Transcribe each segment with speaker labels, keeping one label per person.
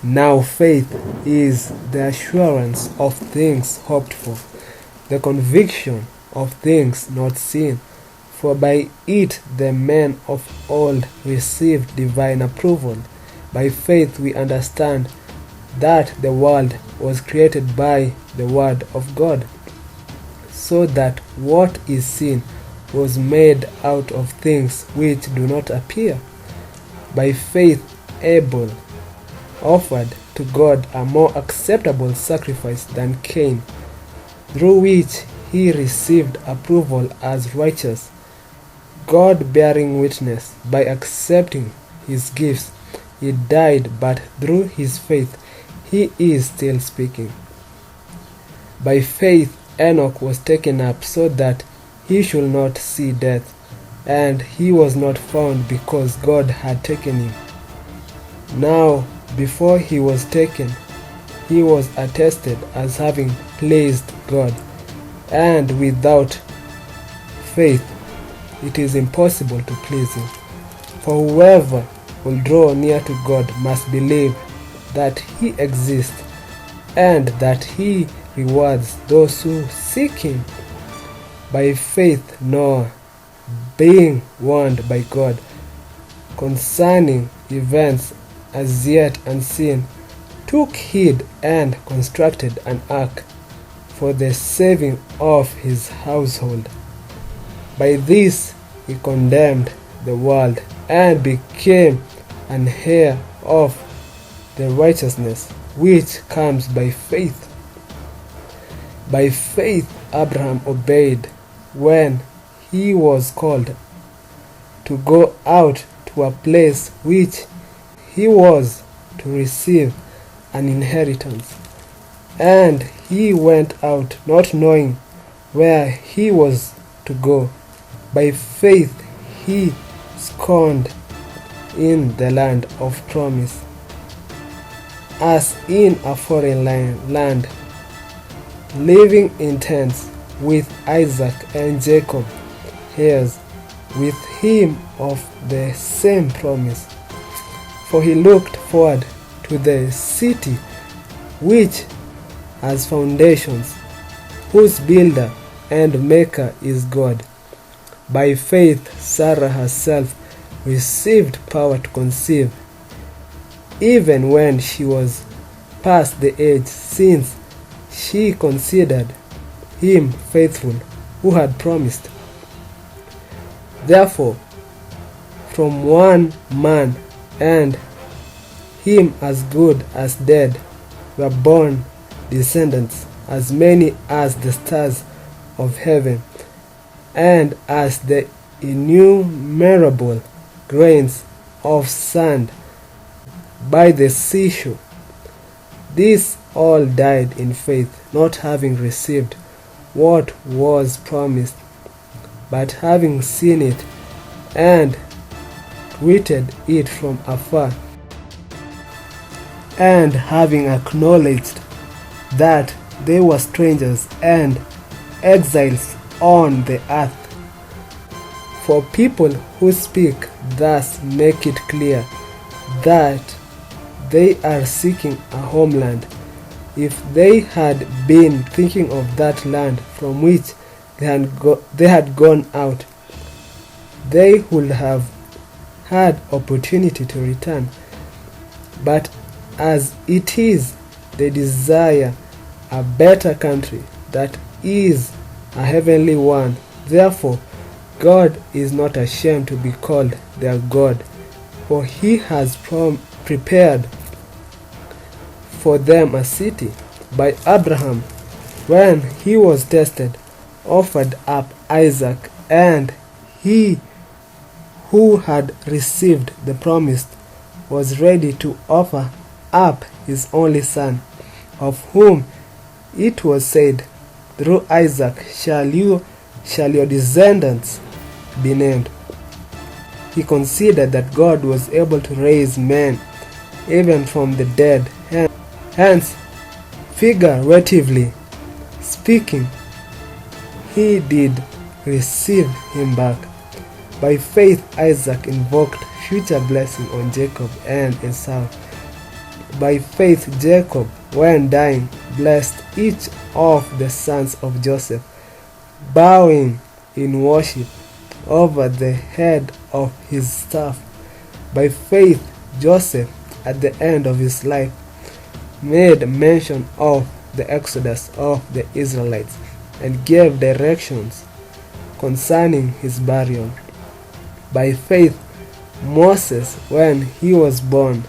Speaker 1: Now faith is the assurance of things hoped for, the conviction of things not seen. For by it the men of old received divine approval. By faith we understand that the world was created by the word of God, so that what is seen was made out of things which do not appear. By faith Abel offered to God a more acceptable sacrifice than Cain, through which he received approval as righteous, God bearing witness. By accepting his gifts he died, but through his faith he is still speaking. By faith Enoch was taken up so that he should not see death, and he was not found because God had taken him. Now before he was taken, he was attested as having pleased God, and without faith it is impossible to please him. For whoever will draw near to God must believe that he exists, and that he rewards those who seek him. By faith Noah, being warned by God concerning events as yet unseen, took heed and constructed an ark for the saving of his household. By this he condemned the world and became an heir of the righteousness which comes by faith. By faith Abraham obeyed when he was called to go out to a place which he was to receive an inheritance. And he went out not knowing where he was to go. By faith he scorned in the land of promise, as in a foreign land, living in tents with Isaac and Jacob, heirs with him of the same promise. For he looked forward to the city which has foundations, whose builder and maker is God. By faith Sarah herself received power to conceive, even when she was past the age, since she considered him faithful who had promised. Therefore, from one man, and him as good as dead, were born descendants, as many as the stars of heaven, and as the innumerable grains of sand by the seashore. These all died in faith, not having received what was promised, but having seen it, and greeted it from afar, and having acknowledged that they were strangers and exiles on the earth. For people who speak thus make it clear that they are seeking a homeland. If they had been thinking of that land from which they had gone out, they would have had opportunity to return. But as it is, they desire a better country, that is, a heavenly one. Therefore, God is not ashamed to be called their God, for he has prepared for them a city. By Abraham, when he was tested, offered up Isaac, and he who had received the promise was ready to offer up his only son, of whom it was said, through Isaac shall your descendants be named. He considered that God was able to raise men even from the dead. Hence, figuratively speaking, he did receive him back. By faith Isaac invoked future blessing on Jacob and Esau, By faith Jacob, when dying, blessed each of the sons of Joseph, bowing in worship over the head of his staff. By faith Joseph, at the end of his life, made mention of the exodus of the Israelites and gave directions concerning his burial. By faith Moses, when he was born,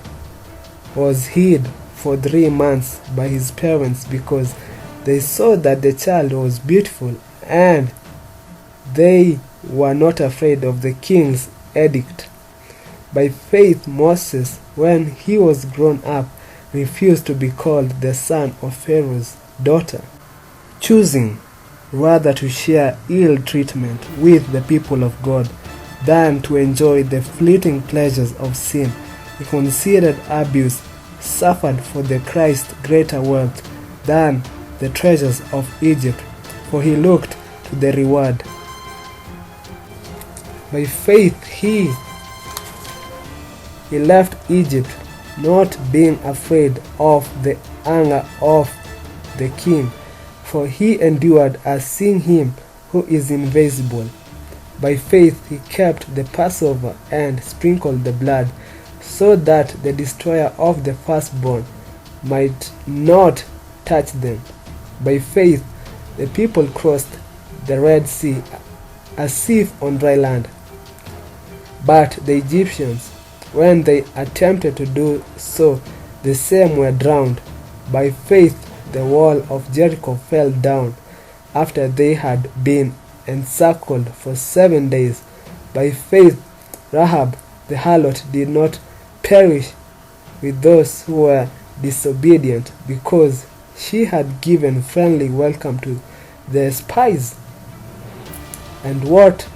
Speaker 1: was hid for 3 months by his parents because they saw that the child was beautiful and they were not afraid of the king's edict. By faith Moses, when he was grown up, refused to be called the son of Pharaoh's daughter, choosing rather to share ill treatment with the people of God than to enjoy the fleeting pleasures of sin. He considered abuse suffered for the Christ greater wealth than the treasures of Egypt, for he looked to the reward. By faith he left Egypt, not being afraid of the anger of the king, for he endured as seeing him who is invisible. By faith he kept the Passover and sprinkled the blood, so that the destroyer of the firstborn might not touch them. By faith the people crossed the Red Sea as if on dry land. But the Egyptians, when they attempted to do so, the same were drowned. By faith the wall of Jericho fell down after they had been encircled for 7 days. By faith Rahab the harlot did not perish with those who were disobedient, because she had given friendly welcome to the spies. And what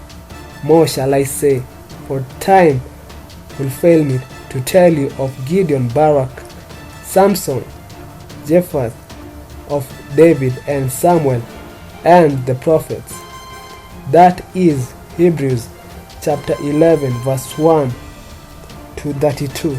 Speaker 1: more shall I say? For time will fail me to tell you of Gideon, Barak, Samson, Jephthah, of David and Samuel, and the prophets. That is Hebrews chapter 11 verse 1 to 32.